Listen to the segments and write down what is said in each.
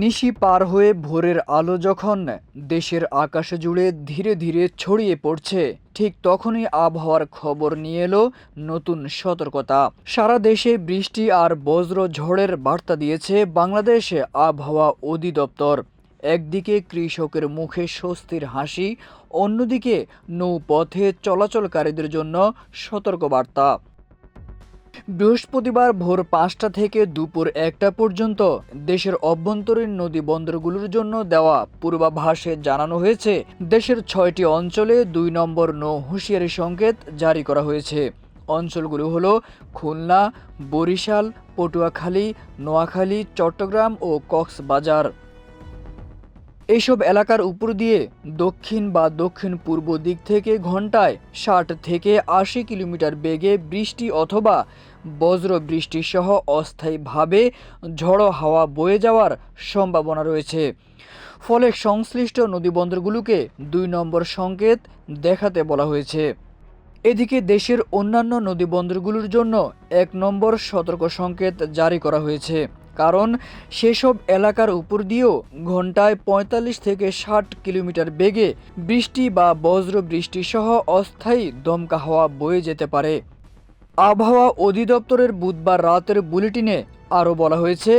নিশি পার হয়ে ভোরের আলো যখন দেশের আকাশে জুড়ে ধীরে ধীরে ছড়িয়ে পড়ছে, ঠিক তখনই আবহাওয়ার খবর নিয়ে এলো নতুন সতর্কতা। সারা দেশে বৃষ্টি আর বজ্র ঝড়ের বার্তা দিয়েছে বাংলাদেশ আবহাওয়া অধিদপ্তর। একদিকে কৃষকের মুখে স্বস্তির হাসি, অন্যদিকে নৌপথে চলাচলকারীদের জন্য সতর্কবার্তা। বৃহস্পতিবার ভোর ৫টা থেকে দুপুর ১টা পর্যন্ত দেশের অভ্যন্তরীণ নদী বন্দরগুলোর জন্য দেওয়া পূর্বাভাসে জানানো হয়েছে, দেশের ৬টি অঞ্চলে ২ নম্বর নৌ হুঁশিয়ারি সংকেত জারি করা হয়েছে। অঞ্চলগুলো হলো খুলনা, বরিশাল, পটুয়াখালী, নোয়াখালী, চট্টগ্রাম ও কক্সবাজার। এইসব এলাকার উপর দিয়ে দক্ষিণ বা দক্ষিণ পূর্ব দিক থেকে ঘন্টায় ৬০ থেকে ৮০ কিলোমিটার বেগে বৃষ্টি অথবা বজ্র বৃষ্টি সহ অস্থায়ীভাবে ঝড়ো হাওয়া বয়ে যাওয়ার সম্ভাবনা রয়েছে। ফলে সংশ্লিষ্ট নদীবন্দরগুলোকে ২ নম্বর সংকেত দেখাতে বলা হয়েছে। এদিকে দেশের অন্যান্য নদীবন্দরগুলোর জন্য ১ নম্বর সতর্ক সংকেত জারি করা হয়েছে, কারণ সেসব এলাকার উপর দিয়েও ঘন্টায় ৪৫ থেকে ৬০ কিলোমিটার বেগে বৃষ্টি বা বজ্র বৃষ্টি সহ অস্থায়ী দমকা হাওয়া বয়ে যেতে পারে। আবহাওয়া অধিদপ্তরের বুধবার রাতের বুলেটিনে আরও বলা হয়েছে,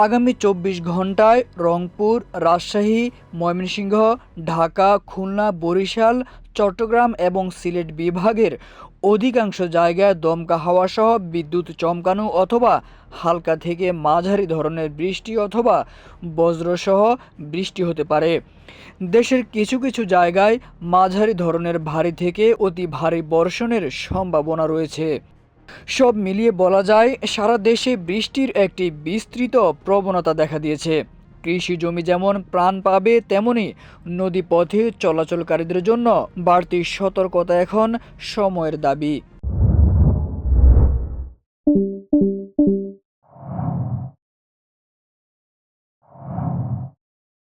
আগামী ২৪ ঘন্টায় রংপুর, রাজশাহী, ময়মনসিংহ, ঢাকা, খুলনা, বরিশাল, চট্টগ্রাম এবং সিলেট বিভাগের অধিকাংশ জায়গায় দমকা হাওয়া সহ বিদ্যুৎ চমকানো অথবা হালকা থেকে মাঝারি ধরনের বৃষ্টি অথবা বজ্রসহ বৃষ্টি হতে পারে। দেশের কিছু কিছু জায়গায় মাঝারি ধরনের ভারী থেকে অতি ভারী বর্ষণের সম্ভাবনা রয়েছে। সব মিলিয়ে বলা যায়, সারা দেশে বৃষ্টির একটি বিস্তৃত প্রবণতা দেখা দিয়েছে। কৃষি জমি যেমন প্রাণ পাবে, তেমনি নদীপথে চলাচলকারীদের জন্য বাড়তি সতর্কতা এখন সময়ের দাবি।